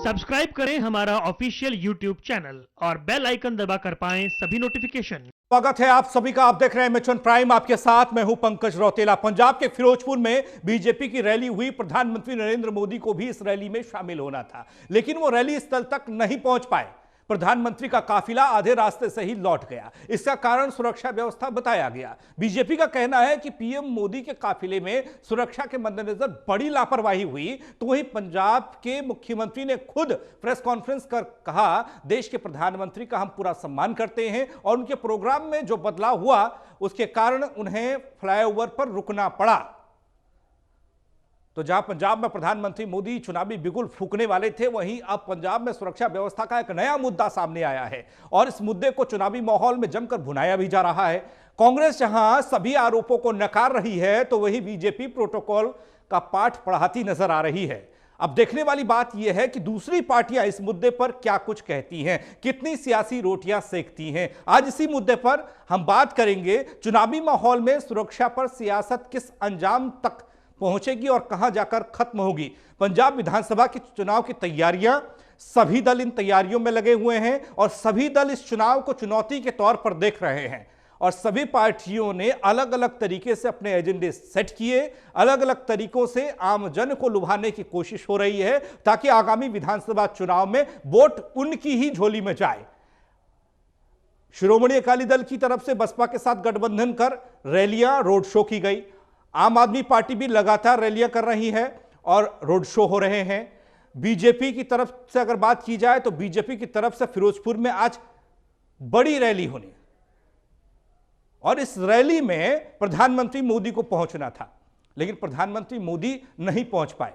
Subscribe करें हमारा official YouTube channel और बेल आइकन दबाकर पाएं सभी नोटिफिकेशन। स्वागत है आप सभी का। आप देख रहे हैं मिशन प्राइम, आपके साथ मैं हूं पंकज रौतेला। पंजाब के फिरोजपुर में बीजेपी की रैली हुई। प्रधानमंत्री नरेंद्र मोदी को भी इस रैली में शामिल होना था, लेकिन वो रैली स्थल तक नहीं पहुंच पाए। प्रधानमंत्री का काफिला आधे रास्ते से ही लौट गया। इसका कारण सुरक्षा व्यवस्था बताया गया। बीजेपी का कहना है कि पीएम मोदी के काफिले में सुरक्षा के मद्देनजर बड़ी लापरवाही हुई, तो वहीं पंजाब के मुख्यमंत्री ने खुद प्रेस कॉन्फ्रेंस कर कहा, देश के प्रधानमंत्री का हम पूरा सम्मान करते हैं और उनके प्रोग्राम में जो बदलाव हुआ उसके कारण उन्हें फ्लाईओवर पर रुकना पड़ा। तो जहां पंजाब में प्रधानमंत्री मोदी चुनावी बिगुल फूंकने वाले थे, वहीं अब पंजाब में सुरक्षा व्यवस्था का एक नया मुद्दा सामने आया है और इस मुद्दे को चुनावी माहौल में जमकर भुनाया भी जा रहा है। कांग्रेस जहां सभी आरोपों को नकार रही है, तो वहीं बीजेपी प्रोटोकॉल का पाठ पढ़ाती नजर आ रही है। अब देखने वाली बात यह है कि दूसरी पार्टियां इस मुद्दे पर क्या कुछ कहती हैं, कितनी सियासी रोटियां सेकती हैं। आज इसी मुद्दे पर हम बात करेंगे। चुनावी माहौल में सुरक्षा पर सियासत किस अंजाम तक पहुंचेगी और कहां जाकर खत्म होगी। पंजाब विधानसभा के चुनाव की तैयारियां, सभी दल इन तैयारियों में लगे हुए हैं और सभी दल इस चुनाव को चुनौती के तौर पर देख रहे हैं और सभी पार्टियों ने अलग अलग तरीके से अपने एजेंडे सेट किए, अलग अलग तरीकों से आम जन को लुभाने की कोशिश हो रही है ताकि आगामी विधानसभा चुनाव में वोट उनकी ही झोली में जाए। शिरोमणि अकाली दल की तरफ से बसपा के साथ गठबंधन कर रैलियां, रोड शो की गई। आम आदमी पार्टी भी लगातार रैलियां कर रही है और रोड शो हो रहे हैं। बीजेपी की तरफ से अगर बात की जाए तो बीजेपी की तरफ से फिरोजपुर में आज बड़ी रैली होनी और इस रैली में प्रधानमंत्री मोदी को पहुंचना था, लेकिन प्रधानमंत्री मोदी नहीं पहुंच पाए।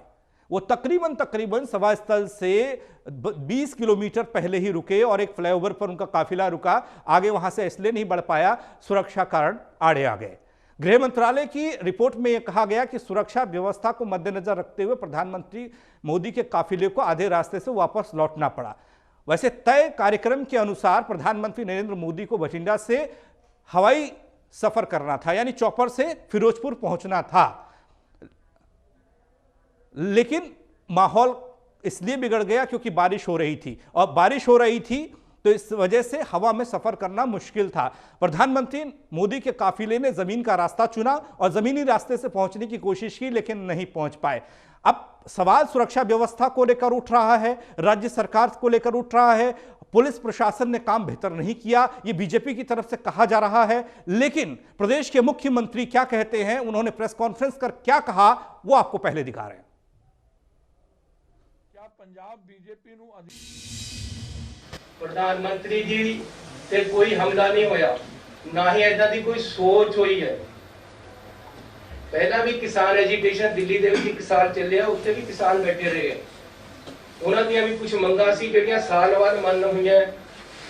वो तकरीबन सभा स्थल से 20 किलोमीटर पहले ही रुके और एक फ्लाईओवर पर उनका काफिला रुका। आगे वहां से इसलिए नहीं बढ़ पाया, सुरक्षा कारण आड़े आ गए। गृह मंत्रालय की रिपोर्ट में यह कहा गया कि सुरक्षा व्यवस्था को मद्देनजर रखते हुए प्रधानमंत्री मोदी के काफिले को आधे रास्ते से वापस लौटना पड़ा। वैसे तय कार्यक्रम के अनुसार प्रधानमंत्री नरेंद्र मोदी को बठिंडा से हवाई सफर करना था, यानी चॉपर से फिरोजपुर पहुंचना था, लेकिन माहौल इसलिए बिगड़ गया क्योंकि बारिश हो रही थी और बारिश हो रही थी तो इस वजह से हवा में सफर करना मुश्किल था। प्रधानमंत्री मोदी के काफिले ने जमीन का रास्ता चुना और जमीनी रास्ते से पहुंचने की कोशिश की, लेकिन नहीं पहुंच पाए। अब सवाल सुरक्षा व्यवस्था को लेकर उठ रहा है, राज्य सरकार को लेकर उठ रहा है। पुलिस प्रशासन ने काम बेहतर नहीं किया, यह बीजेपी की तरफ से कहा जा रहा है, लेकिन प्रदेश के मुख्यमंत्री क्या कहते हैं, उन्होंने प्रेस कॉन्फ्रेंस कर क्या कहा, वो आपको पहले दिखा रहे हैं। क्या पंजाब बीजेपी प्रधानमंत्री जी से कोई हमला नहीं होया, ना ही ऐसा दी कोई सोच हुई है। पहला भी किसान एजिटेशन दिल्ली दे विच किसान चलिया, उत्ते भी किसान बैठे रहे। उन्हां दी भी कुछ मंगां सी जिहड़ियां साल बाद मन होईयां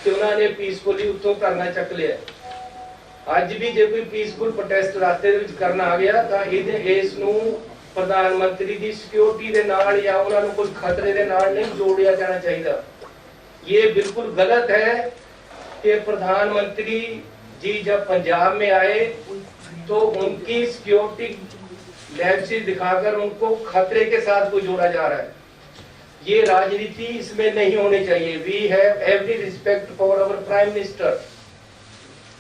ते उन्हां ने पीसफुली उत्तों करना चक लिया। अज भी जे कोई पीसफुल प्रोटेस्ट रास्ते दे विच करना आ गया तां इस नूं प्रधानमंत्री दी सिक्योरिटी दे नाल या उन्हां नूं कोई खतरे दे नाल नहीं जोड़िया जाना चाहिए। ये बिल्कुल गलत है कि प्रधानमंत्री जी जब पंजाब में आए तो उनकी सिक्योरिटी लैप्सेस दिखाकर उनको खतरे के साथ को जोड़ा जा रहा है। ये राजनीति इसमें नहीं होनी चाहिए। We have every respect for our prime minister.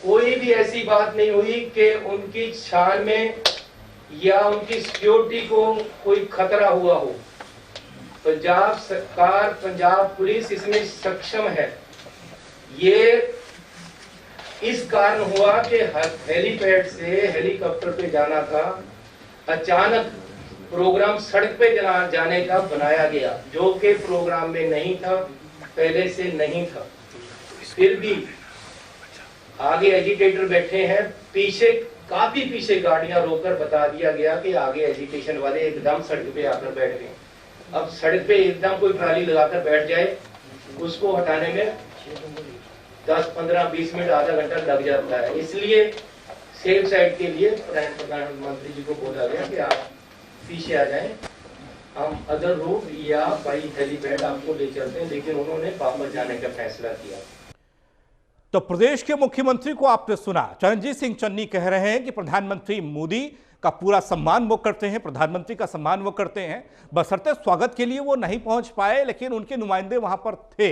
कोई भी ऐसी बात नहीं हुई कि उनकी शान में या उनकी सिक्योरिटी को कोई खतरा हुआ हो। पंजाब सरकार, पंजाब पुलिस इसमें सक्षम है। ये इस कारण हुआ कि हेलीपैड से हेलीकॉप्टर पे जाना था, अचानक प्रोग्राम सड़क पे जाने का बनाया गया, जो कि प्रोग्राम में नहीं था, पहले से नहीं था। फिर भी आगे एजिटेटर बैठे हैं, पीछे काफी पीछे गाड़ियां रोककर बता दिया गया कि आगे एजिटेशन वाले एकदम सड़क पे आकर बैठ गए। अब सड़क पे एकदम कोई ट्राली लगाकर बैठ जाए, उसको हटाने में 10, 15, 20 मिनट, आधा घंटा लग जाता है। इसलिए सेफ साइड के लिए प्रधानमंत्री जी को बोला गया कि आप पीछे आ जाएं, हम अदर रूट या बाई हेलीपैड आपको ले चलते हैं, लेकिन उन्होंने वापस जाने का फैसला किया। तो प्रदेश के मुख्यमंत्री को आपने सुना, चरणजीत सिंह चन्नी कह रहे हैं कि प्रधानमंत्री मोदी का पूरा सम्मान वो करते हैं, प्रधानमंत्री का सम्मान वो करते हैं। बशर्ते स्वागत के लिए वो नहीं पहुंच पाए, लेकिन उनके नुमाइंदे वहां पर थे।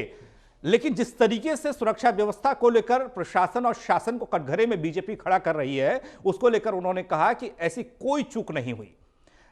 लेकिन जिस तरीके से सुरक्षा व्यवस्था को लेकर प्रशासन और शासन को कटघरे में बीजेपी खड़ा कर रही है, उसको लेकर उन्होंने कहा कि ऐसी कोई चूक नहीं हुई,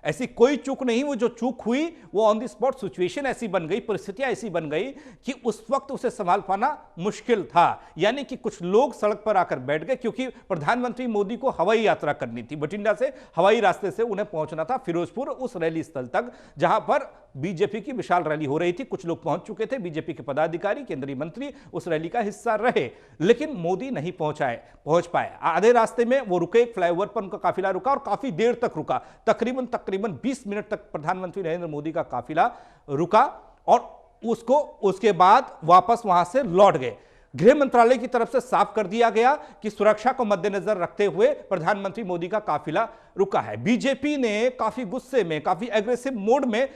ऐसी कोई चूक नहीं। वो जो चूक हुई वो ऑन द स्पॉट सिचुएशन ऐसी बन गई, परिस्थितियां ऐसी बन गई कि उस वक्त उसे संभाल पाना मुश्किल था। यानी कि कुछ लोग सड़क पर आकर बैठ गए, क्योंकि प्रधानमंत्री मोदी को हवाई यात्रा करनी थी, बठिंडा से हवाई रास्ते से उन्हें पहुंचना था फिरोजपुर, उस रैली स्थल तक जहां पर बीजेपी की विशाल रैली हो रही थी। कुछ लोग पहुंच चुके थे, बीजेपी के पदाधिकारी, केंद्रीय मंत्री उस रैली का हिस्सा रहे, लेकिन मोदी नहीं पहुंच पाए। आधे रास्ते में वो रुके, एक फ्लाईओवर पर उनका काफिला रुका और काफी देर तक रुका, तकरीबन 20 मिनट तक प्रधानमंत्री नरेंद्र मोदी का काफिला रुका और उसके बाद वापस वहां से लौट गए। गृह मंत्रालय की तरफ से साफ कर दिया गया कि सुरक्षा को मद्देनजर रखते हुए प्रधानमंत्री मोदी का काफिला रुका है। बीजेपी ने काफी गुस्से में, काफी एग्रेसिव मोड में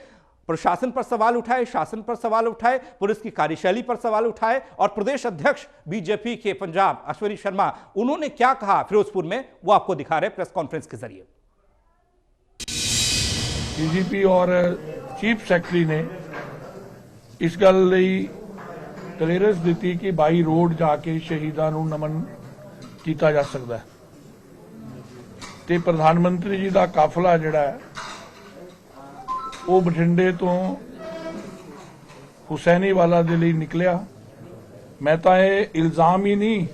प्रशासन पर सवाल उठाए, शासन पर सवाल उठाए, पुलिस की कार्यशैली पर सवाल उठाए। और प्रदेश अध्यक्ष बीजेपी के पंजाब अश्विनी शर्मा, उन्होंने क्या कहा फिरोजपुर में, वो आपको दिखा रहे प्रेस कॉन्फ्रेंस के जरिए। डीजीपी और चीफ सैकटरी ने इस गल ਲਈ ਕਲੀਅਰੈਂਸ ਦਿੱਤੀ ਕਿ ਬਾਈ ਰੋਡ ਜਾ ਕੇ ਸ਼ਹੀਦਾਂ ਨੂੰ ਨਮਨ ਕੀਤਾ ਜਾ ਸਕਦਾ ਹੈ ਤੇ ਪ੍ਰਧਾਨ ਮੰਤਰੀ ਜੀ ਦਾ ਕਾਫਲਾ ਜਿਹੜਾ ਹੈ ਉਹ ਬਠਿੰਡੇ ਤੋਂ ਹੁਸੈਨੀ ਵਾਲਾ ਦੇ ਲਈ ਨਿਕਲਿਆ। ਮੈਂ ਤਾਂ ਇਹ ਇਲਜ਼ਾਮ ਹੀ ਨਹੀਂ,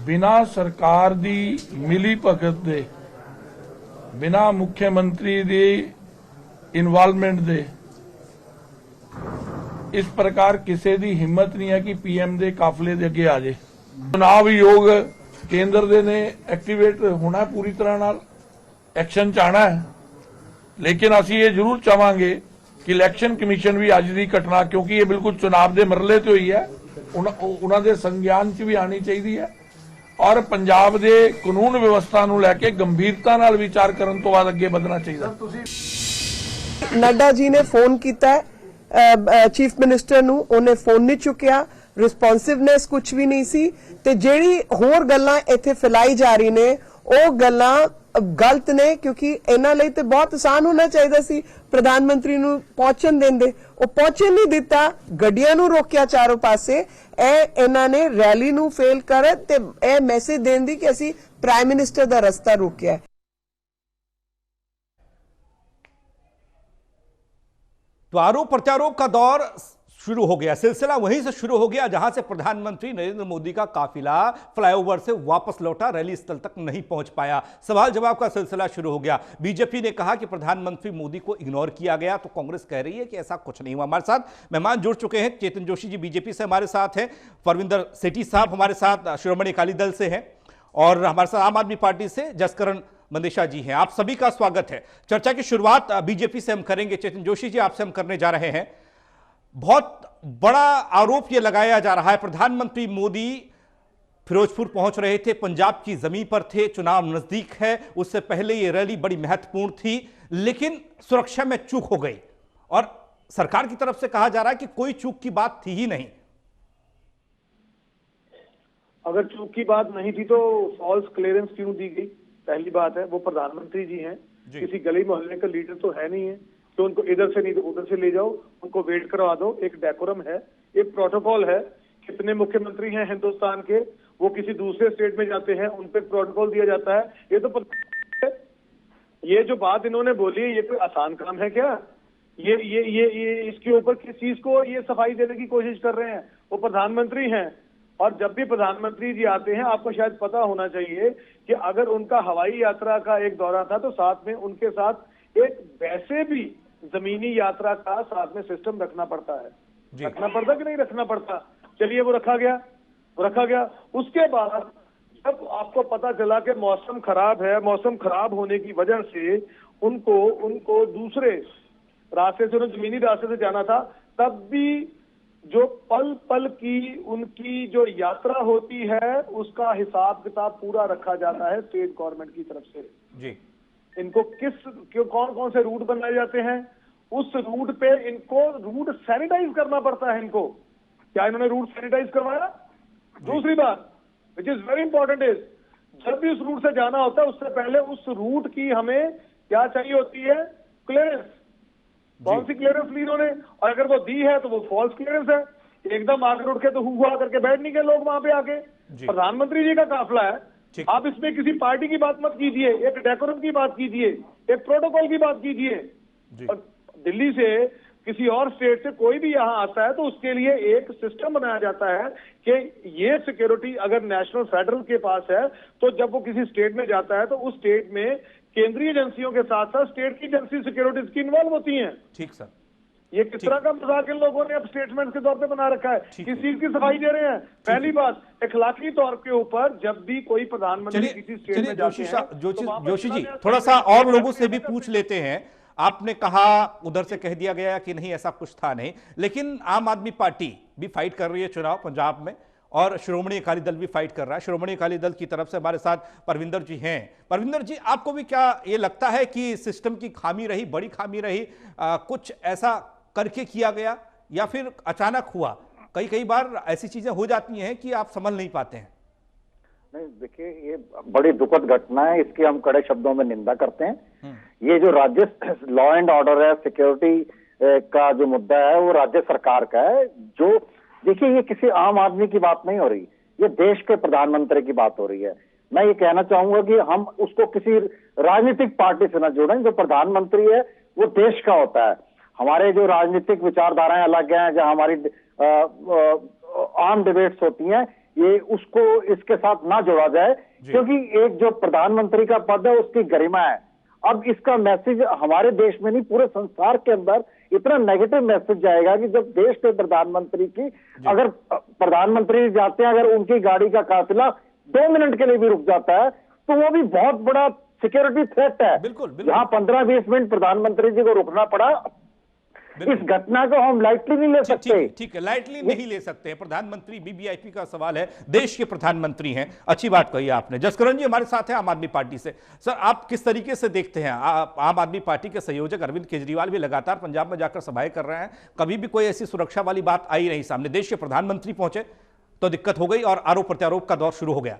ਬਿਨਾਂ ਸਰਕਾਰ ਦੀ ਮਿਲੀ ਭਗਤ ਦੇ, ਬਿਨਾਂ ਮੁੱਖ ਮੰਤਰੀ ਦੀ ਇਨਵੋਲਵਮੈਂਟ ਦੇ इस प्रकार किसी की हिम्मत नहीं है कि पीएम के काफले के अगे आ जाए। चुनाव योग केंद्र दे ने एक्टिवेट होना पूरी तरह नाल एक्शन च आना है, लेकिन असी ये जरूर चाहांगे कि इलैक्शन कमीशन भी अज की घटना, क्योंकि ये बिल्कुल चुनाव के मरले तो ही है, उन्होंने संज्ञान च भी आनी चाहिए है और पंजाब के कानून व्यवस्था नूं लैके गंभीरता नाल विचार करन तो बाद अगे बढ़ना चाहिए। नड्डा जी ने फोन किया है चीफ मिनिस्टर ਨੂੰ, ਉਹਨੇ ਫੋਨ ਨਹੀਂ ਚੁੱਕਿਆ, ਰਿਸਪੌਂਸਿਵਨੈਸ ਕੁਝ ਵੀ ਨਹੀਂ ਸੀ ਤੇ ਜਿਹੜੀ ਹੋਰ ਗੱਲਾਂ ਇੱਥੇ ਫੈਲਾਈ ਜਾ ਰਹੀ ਨੇ ਉਹ ਗੱਲਾਂ ਗਲਤ ਨੇ, ਕਿਉਂਕਿ ਇਹਨਾਂ ਲਈ ਤੇ ਬਹੁਤ ਆਸਾਨ ਹੋਣਾ ਚਾਹੀਦਾ ਸੀ ਪ੍ਰਧਾਨ ਮੰਤਰੀ ਨੂੰ ਪਹੁੰਚਣ ਦਿੰਦੇ, ਉਹ ਪਹੁੰਚਣ ਨਹੀਂ ਦਿੱਤਾ, ਗੱਡੀਆਂ ਨੂੰ ਰੋਕਿਆ ਚਾਰੋਂ ਪਾਸੇ। ਇਹ ਇਹਨਾਂ ਨੇ ਰੈਲੀ ਨੂੰ ਫੇਲ ਕਰ ਤੇ ਇਹ ਮੈਸੇਜ ਦੇਣ ਦੀ ਕਿ ਅਸੀਂ ਪ੍ਰਾਈਮ ਮਿਨਿਸਟਰ ਦਾ ਰਸਤਾ ਰੋਕਿਆ। तो आरोप प्रत्यारोप का दौर शुरू हो गया, सिलसिला वहीं से शुरू हो गया जहां से प्रधानमंत्री नरेंद्र मोदी का काफिला फ्लाईओवर से वापस लौटा, रैली स्थल तक नहीं पहुंच पाया। सवाल जवाब का सिलसिला शुरू हो गया। बीजेपी ने कहा कि प्रधानमंत्री मोदी को इग्नोर किया गया, तो कांग्रेस कह रही है कि ऐसा कुछ नहीं हुआ। हमारे साथ मेहमान जुड़ चुके हैं, चेतन जोशी जी बीजेपी से हमारे साथ हैं, परविंदर सेठी साहब हमारे साथ शिरोमणि अकाली दल से हैं और हमारे साथ आम आदमी पार्टी से जसकरण मंदेशा जी हैं। आप सभी का स्वागत है। चर्चा की शुरुआत बीजेपी से हम करेंगे। चेतन जोशी जी, आपसे हम करने जा रहे हैं। बहुत बड़ा आरोप यह लगाया जा रहा है, प्रधानमंत्री मोदी फिरोजपुर पहुंच रहे थे, पंजाब की जमीन पर थे, चुनाव नजदीक है, उससे पहले यह रैली बड़ी महत्वपूर्ण थी, लेकिन सुरक्षा में चूक हो गई और सरकार की तरफ से कहा जा रहा है कि कोई चूक की बात थी ही नहीं। अगर चूक की बात नहीं थी तो फॉल्स क्लियरेंस क्यों दी गई? पहली बात है, वो प्रधानमंत्री जी हैं, किसी गली मोहल्ले का लीडर तो है नहीं है तो उनको इधर से नहीं तो उधर से ले जाओ, उनको वेट करवा दो। एक डेकोरम है, एक प्रोटोकॉल है। कितने मुख्यमंत्री हैं हिंदुस्तान के, वो किसी दूसरे स्टेट में जाते हैं, उन पर प्रोटोकॉल दिया जाता है। ये तो ये जो बात इन्होंने बोली है, ये कोई आसान काम है क्या? ये इसके ऊपर किस चीज को ये सफाई देने की कोशिश कर रहे हैं? वो प्रधानमंत्री हैं और जब भी प्रधानमंत्री जी आते हैं, आपको शायद पता होना चाहिए कि अगर उनका हवाई यात्रा का एक दौरा था तो साथ में उनके साथ एक वैसे भी जमीनी यात्रा का साथ में सिस्टम रखना पड़ता है। रखना पड़ता कि नहीं रखना पड़ता? चलिए वो रखा गया। उसके बाद जब आपको पता चला कि मौसम खराब है, मौसम खराब होने की वजह से उनको दूसरे रास्ते से, जमीनी रास्ते से जाना था, तब भी जो पल पल की उनकी जो यात्रा होती है उसका हिसाब किताब पूरा रखा जाता है स्टेट गवर्नमेंट की तरफ से। जी, इनको कौन कौन से रूट बनाए जाते हैं, उस रूट पे इनको रूट सैनिटाइज करना पड़ता है। इनको क्या इन्होंने रूट सैनिटाइज करवाया? दूसरी बात which is very important is, जब भी उस रूट से जाना होता है उससे पहले उस रूट की हमें क्या चाहिए होती है, क्लियरेंस। कौन सी क्लियरेंस ली इन्होंने, और अगर वो दी है तो वो फॉल्स क्लियरेंस है। एकदम आकर उठ के तो हुआ करके बैठ नहीं गए लोग वहां पे आके। प्रधानमंत्री जी का काफिला है, आप इसमें किसी पार्टी की बात मत कीजिए, एक डेकोरम की बात कीजिए, एक प्रोटोकॉल की बात कीजिए। और दिल्ली से किसी और स्टेट से कोई भी यहां आता है तो उसके लिए एक सिस्टम बनाया जाता है कि ये सिक्योरिटी अगर नेशनल फेडरल के पास है तो जब वो किसी स्टेट में जाता है तो उस स्टेट में केंद्रीय एजेंसियों के साथ साथ स्टेट की एजेंसी सिक्योरिटीज की इन्वॉल्व होती हैं। ठीक सर, ये किस तरह का मजाक इन लोगों ने अब स्टेटमेंट के तौर पे बना रखा है, किस चीज की सफाई दे रहे हैं। पहली बात, इखलाकी तौर के ऊपर जब भी कोई प्रधानमंत्री किसी स्टेट में जाते हैं तो जोशी जी थोड़ा सा और लोगों से भी पूछ लेते हैं। आपने कहा उधर से कह दिया गया कि नहीं ऐसा कुछ था नहीं, लेकिन आम आदमी पार्टी भी फाइट कर रही है चुनाव पंजाब में और श्रोमणी अकाली दल भी फाइट कर रहा है। श्रोमणी अकाली दल की तरफ से हमारे साथ परविंदर जी हैं। परविंदर जी, आपको भी क्या ये लगता है कि सिस्टम की खामी रही, बड़ी खामी रही, कुछ ऐसा करके किया गया या फिर अचानक हुआ? कई बार ऐसी चीजें हो जाती हैं कि आप संभल नहीं पाते हैं। नहीं, देखिए ये बड़ी दुखद घटना है, इसकी हम कड़े शब्दों में निंदा करते हैं। ये जो राज्य लॉ एंड ऑर्डर है, सिक्योरिटी का जो मुद्दा है वो राज्य सरकार का है। जो देखिए ये किसी आम आदमी की बात नहीं हो रही, ये देश के प्रधानमंत्री की बात हो रही है। मैं ये कहना चाहूंगा कि हम उसको किसी राजनीतिक पार्टी से न जोड़ें। जो प्रधानमंत्री है वो देश का होता है। हमारे जो राजनीतिक विचारधाराएं अलग हैं, जहां हमारी आम डिबेट्स होती हैं, ये उसको इसके साथ ना जोड़ा जाए, क्योंकि एक जो प्रधानमंत्री का पद है उसकी गरिमा है। अब इसका मैसेज हमारे देश में नहीं पूरे संसार के अंदर इतना नेगेटिव मैसेज जाएगा कि जब देश के प्रधानमंत्री की अगर प्रधानमंत्री जाते हैं, अगर उनकी गाड़ी का काफिला 2 मिनट के लिए भी रुक जाता है तो वो भी बहुत बड़ा सिक्योरिटी थ्रेट है। बिल्कुल। जहां 15-20 मिनट प्रधानमंत्री जी को रुकना पड़ा, इस घटना को हम लाइटली नहीं ले सकते। ठीक है, लाइटली नहीं ले सकते। प्रधानमंत्री वीवीआईपी का सवाल है, देश के प्रधानमंत्री हैं। अच्छी बात कही आपने। जसकरण जी हमारे साथ हैं आम आदमी पार्टी से। सर, आप किस तरीके से देखते हैं? आम आदमी पार्टी के संयोजक अरविंद केजरीवाल भी लगातार पंजाब में जाकर सभाएं कर रहे हैं, कभी भी कोई ऐसी सुरक्षा वाली बात आई नहीं सामने। देश के प्रधानमंत्री पहुंचे तो दिक्कत हो गई और आरोप प्रत्यारोप का दौर शुरू हो गया।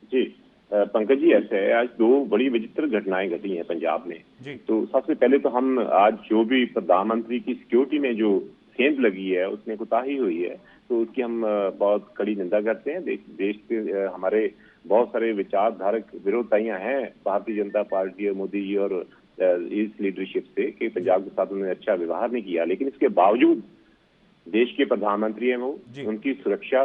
जी पंकज जी, ऐसे है, आज 2 बड़ी विचित्र घटनाएं घटी हैं पंजाब में। तो सबसे पहले तो हम आज जो भी प्रधानमंत्री की सिक्योरिटी में जो सेंध लगी है उसमें कोताही हुई है, तो उसकी हम बहुत कड़ी निंदा करते हैं। देश के हमारे बहुत सारे विचारधारक विरोधियां हैं भारतीय जनता पार्टी और मोदी जी और इस लीडरशिप से कि पंजाब के साथ उन्होंने अच्छा व्यवहार नहीं किया, लेकिन इसके बावजूद देश के प्रधानमंत्री हैं वो, उनकी सुरक्षा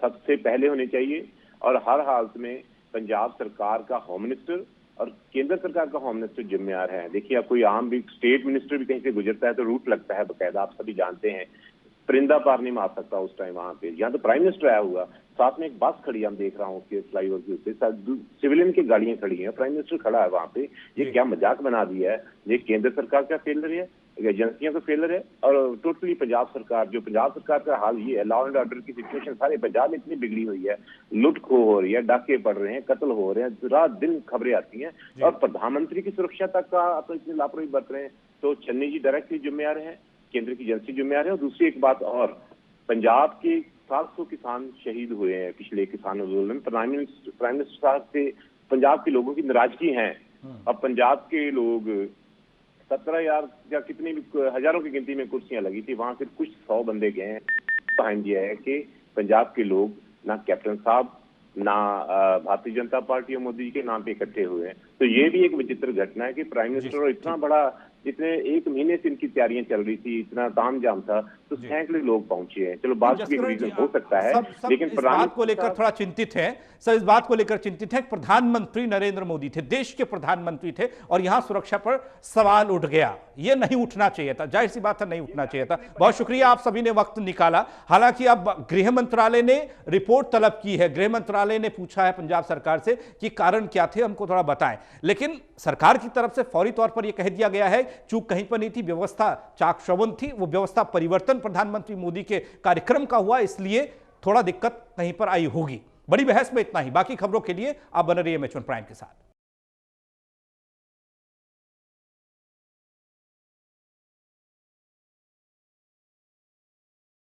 सबसे पहले होनी चाहिए। और हर हालत में पंजाब सरकार का होम मिनिस्टर और केंद्र सरकार का होम मिनिस्टर जिम्मेदार है। देखिए, आप कोई आम भी स्टेट मिनिस्टर भी कहीं से गुजरता है तो रूट लगता है बकायदा, आप सभी जानते हैं। परिंदा पार नहीं मार सकता उस टाइम वहां पे। यहाँ तो प्राइम मिनिस्टर आया हुआ, साथ में एक बस खड़ी हम देख रहा हूँ उसके फ्लाईओवर के ऊपर, सिविलियन की गाड़ियां खड़ी हैं, प्राइम मिनिस्टर खड़ा है वहां पे। ये क्या मजाक बना दिया है? ये केंद्र सरकार का फेलर है, एजेंसियों का फेलर है, और टोटली पंजाब सरकार का हाल ये है। लॉ एंड ऑर्डर की सिचुएशन सारे पंजाब में इतनी बिगड़ी हुई है, लुट खो हो रही है, डाके पड़ रहे हैं, कत्ल हो रहे हैं, रात दिन खबरें आती हैं, और प्रधानमंत्री की सुरक्षा तक का आप इतनी लापरवाही बरत रहे हैं। तो चन्नी जी डायरेक्टली जिम्मेदार है, केंद्र की एजेंसी जिम्मेदार है। और दूसरी एक बात और, पंजाब के 700 किसान शहीद हुए हैं पिछले किसान आंदोलन। प्राइम मिनिस्टर साहब से पंजाब के लोगों की नाराजगी है। अब पंजाब के लोग 17,000 या कितनी भी हजारों की गिनती में कुर्सियां लगी थी, वहां से कुछ 100 बंदे गए हैं। साइन दिया है कि पंजाब के लोग ना कैप्टन साहब ना भारतीय जनता पार्टी और मोदी जी के नाम पे इकट्ठे हुए हैं। तो ये भी एक विचित्र घटना है कि प्राइम मिनिस्टर और इतना बड़ा, इतने 1 महीने से इनकी तैयारियां चल रही थी, इतना तामझाम था, तो सैकड़ों लोग पहुंचे हैं। चलो बात की रीजन हो सकता है, लेकिन इस बात को लेकर थोड़ा चिंतित है सर, इस बात को लेकर चिंतित है। प्रधानमंत्री नरेंद्र मोदी थे, देश के प्रधानमंत्री थे, और यहां सुरक्षा पर सवाल उठ गया। यह नहीं उठना चाहिए था, जाहिर सी बात है नहीं उठना चाहिए था। बहुत शुक्रिया, आप सभी ने वक्त निकाला। हालांकि अब गृह मंत्रालय ने रिपोर्ट तलब की है, गृह मंत्रालय ने पूछा है पंजाब सरकार से कि कारण क्या थे, हमको थोड़ा बताएं। लेकिन सरकार की तरफ से फौरी तौर पर यह कह दिया गया है चूक कहीं पर नहीं थी, व्यवस्था चाक चौबंद थी, वो व्यवस्था परिवर्तन प्रधानमंत्री मोदी के कार्यक्रम का हुआ, इसलिए थोड़ा दिक्कत कहीं पर आई होगी। बड़ी बहस में इतना ही। बाकी खबरों के लिए आप बने रहिए M1 प्राइम के साथ।